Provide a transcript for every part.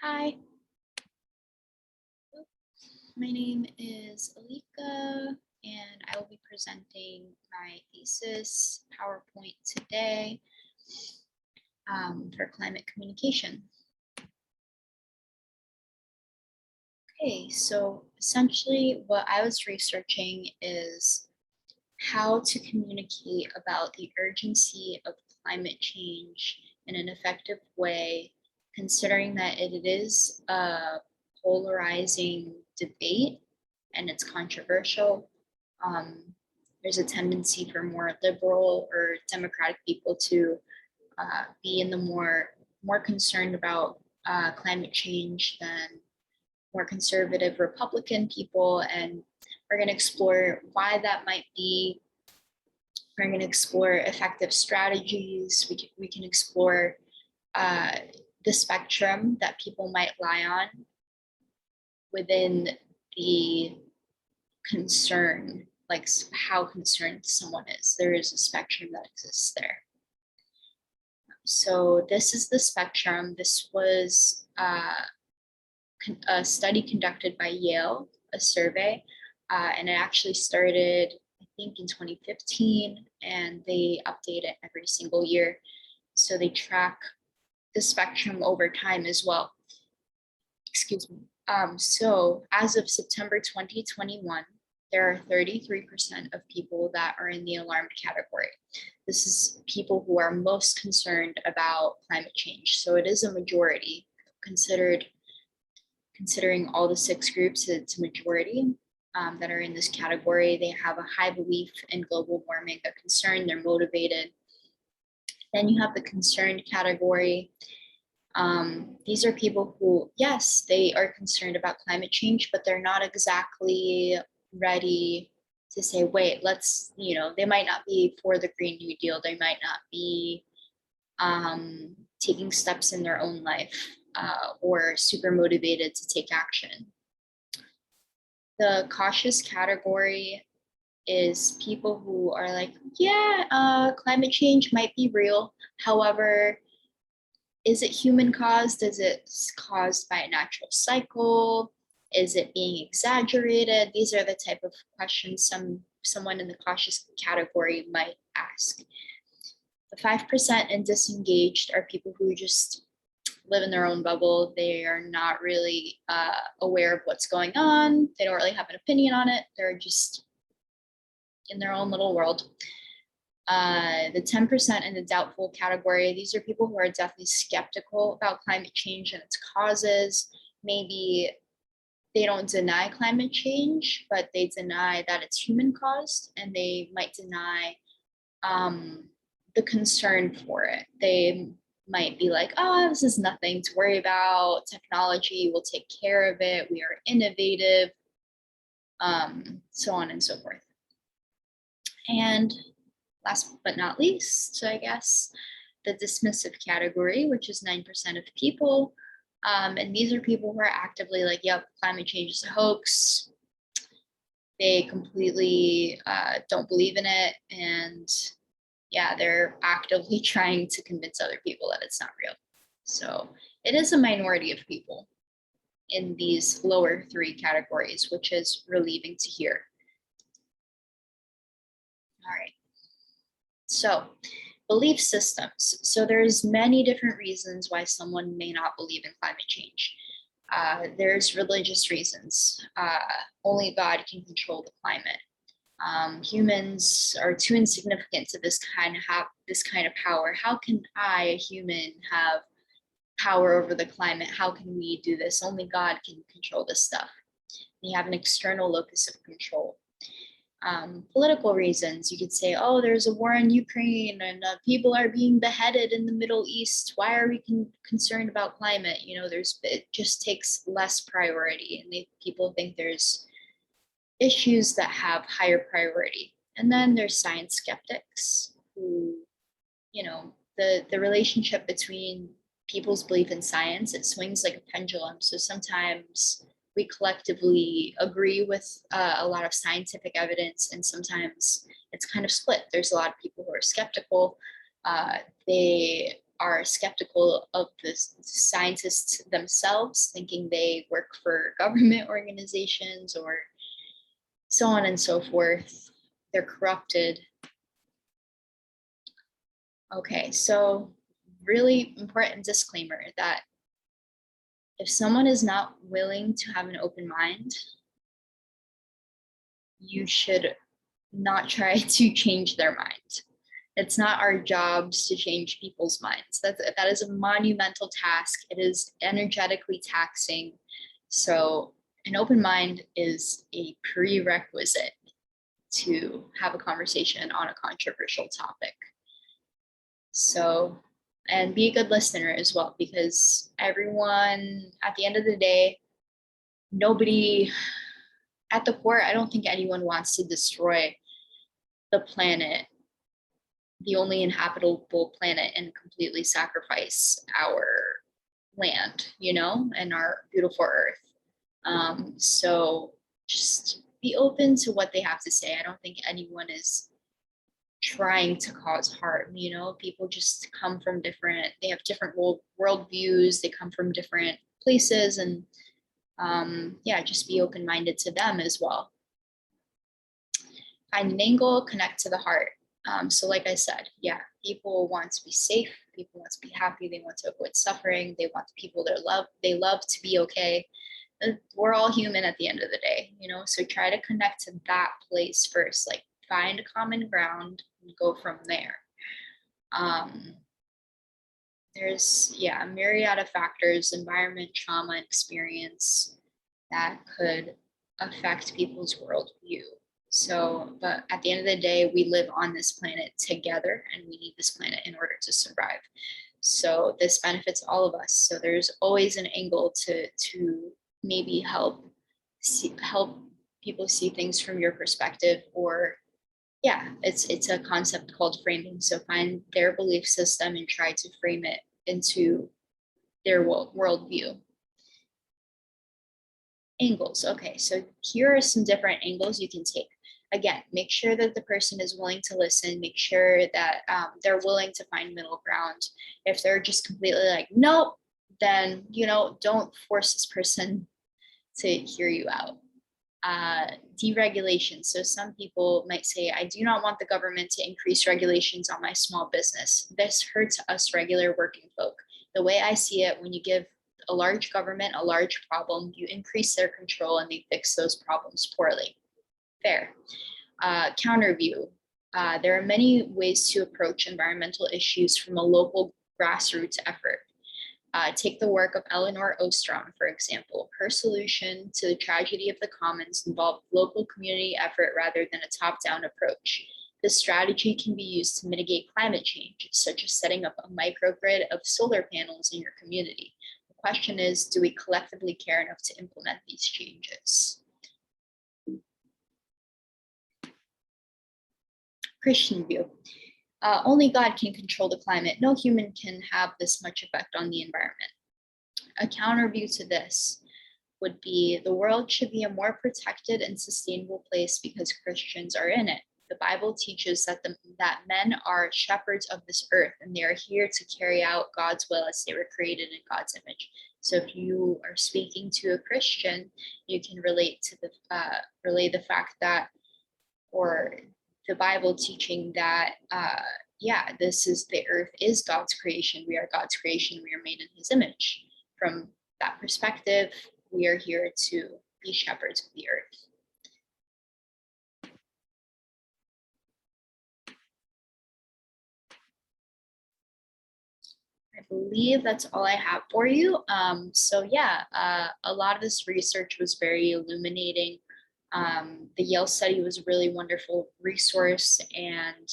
Hi, my name is Alika, and I will be presenting my thesis PowerPoint today for climate communication. Okay, so essentially what I was researching is how to communicate about the urgency of climate change in an effective way, considering that it is a polarizing debate and it's controversial. Um, there's a tendency for more liberal or democratic people to be in the more concerned about climate change than more conservative Republican people, and we're going to explore why that might be. We're going to explore effective strategies. We can explore uh, the spectrum that people might lie on within the concern, like how concerned someone is. There is a spectrum that exists there. So this is the spectrum. This was a study conducted by Yale, a survey, and it actually started, I think, in 2015, and they update it every single year. So they track the spectrum over time as well. Excuse me. So as of September 2021, there are 33% of people that are in the alarmed category. This is people who are most concerned about climate change. So it is a majority considering all the 6 groups, it's a majority that are in this category. They have a high belief in global warming, a concern, they're motivated. Then you have the concerned category. These are people who, yes, they are concerned about climate change, but they're not exactly ready to say, wait, let's, they might not be for the Green New Deal. They might not be taking steps in their own life or super motivated to take action. The cautious category is people who are like, yeah, climate change might be real. However, is it human caused? Is it caused by a natural cycle? Is it being exaggerated? These are the type of questions someone in the cautious category might ask. The 5% and disengaged are people who just live in their own bubble. They are not really aware of what's going on. They don't really have an opinion on it. They're just in their own little world. The 10% in the doubtful category, these are people who are definitely skeptical about climate change and its causes. Maybe they don't deny climate change, but they deny that it's human caused, and they might deny the concern for it. They might be like, oh, this is nothing to worry about. Technology will take care of it. We are innovative, so on and so forth. And last but not least, so I guess, the dismissive category, which is 9% of people. And these are people who are actively like, yep, climate change is a hoax. They completely don't believe in it. And yeah, they're actively trying to convince other people that it's not real. So it is a minority of people in these lower 3 categories, which is relieving to hear. All right. So belief systems. So there's many different reasons why someone may not believe in climate change. There's religious reasons. Only God can control the climate. Humans are too insignificant to this kind of power. How can I, a human, have power over the climate? How can we do this? Only God can control this stuff. We have an external locus of control. Political reasons, you could say, oh, there's a war in Ukraine and people are being beheaded in the Middle East. Why are we concerned about climate? It just takes less priority, and people think there's issues that have higher priority. And then there's science skeptics who, the relationship between people's belief in science, it swings like a pendulum. So sometimes we collectively agree with a lot of scientific evidence, and sometimes it's kind of split. There's a lot of people who are skeptical. They are skeptical of the scientists themselves, thinking they work for government organizations or so on and so forth. They're corrupted. Okay, so really important disclaimer that if someone is not willing to have an open mind, you should not try to change their mind. It's not our jobs to change people's minds. That is a monumental task. It is energetically taxing. So an open mind is a prerequisite to have a conversation on a controversial topic. So, and be a good listener as well, because everyone, at the end of the day, nobody, at the core, I don't think anyone wants to destroy the planet, the only inhabitable planet, and completely sacrifice our land, and our beautiful earth. So just be open to what they have to say. I don't think anyone is trying to cause harm. People just come from they have different world views, they come from different places, and yeah, just be open-minded to them as well. Find an angle, connect to the heart. So like I said, yeah, people want to be safe, people want to be happy, they want to avoid suffering, they want the people they love to be okay. We're all human at the end of the day, so try to connect to that place first, like find a common ground and go from there. There's a myriad of factors, environment, trauma, experience that could affect people's worldview. So, but at the end of the day, we live on this planet together and we need this planet in order to survive. So this benefits all of us. So there's always an angle to maybe help people see things from your perspective, or it's a concept called framing. So find their belief system and try to frame it into their worldview. Angles. Okay, so here are some different angles you can take. Again, make sure that the person is willing to listen. Make sure that they're willing to find middle ground. If they're just completely like, nope, then, don't force this person to hear you out. Deregulation. So some people might say, I do not want the government to increase regulations on my small business. This hurts us regular working folk. The way I see it, when you give a large government a large problem, you increase their control and they fix those problems poorly. Fair. Counter view. There are many ways to approach environmental issues from a local grassroots effort. Take the work of Elinor Ostrom, for example. Her solution to the tragedy of the commons involved local community effort rather than a top-down approach. This strategy can be used to mitigate climate change, such as setting up a microgrid of solar panels in your community. The question is, do we collectively care enough to implement these changes? Christian view. Only God can control the climate. No human can have this much effect on the environment. A counter view to this would be the world should be a more protected and sustainable place because Christians are in it. The Bible teaches that men are shepherds of this earth and they are here to carry out God's will as they were created in God's image. So if you are speaking to a Christian, you can relay the fact that, or the Bible teaching that, the earth is God's creation. We are God's creation. We are made in his image. From that perspective, we are here to be shepherds of the earth. I believe that's all I have for you. A lot of this research was very illuminating. The Yale study was a really wonderful resource, and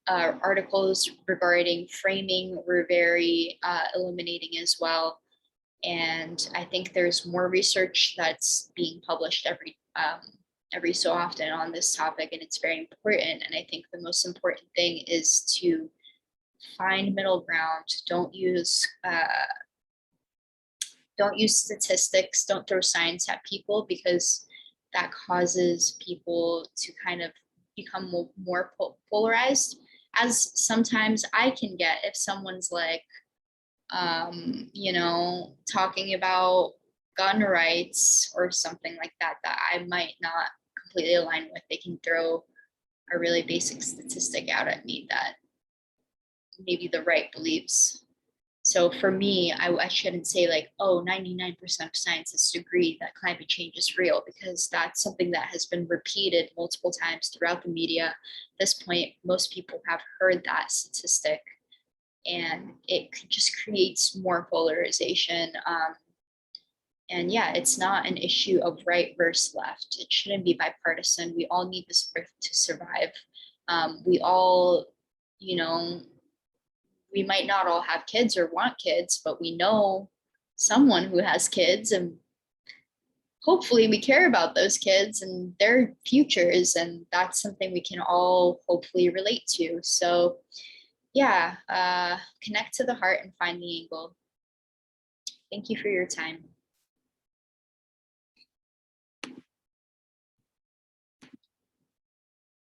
articles regarding framing were very illuminating as well. And I think there's more research that's being published every so often on this topic, and it's very important. And I think the most important thing is to find middle ground. Don't use statistics, don't throw science at people, because that causes people to kind of become more polarized. as sometimes I can get if someone's like, talking about gun rights or something like that, that I might not completely align with. They can throw a really basic statistic out at me that maybe the right believes. So for me, I shouldn't say like, oh, 99% of scientists agree that climate change is real, because that's something that has been repeated multiple times throughout the media. At this point, most people have heard that statistic, and it just creates more polarization. And yeah, it's not an issue of right versus left. It shouldn't be bipartisan. We all need this earth to survive. We all, you know, we might not all have kids or want kids, but we know someone who has kids, and hopefully we care about those kids and their futures. And that's something we can all hopefully relate to. So yeah, connect to the heart and find the angle. Thank you for your time.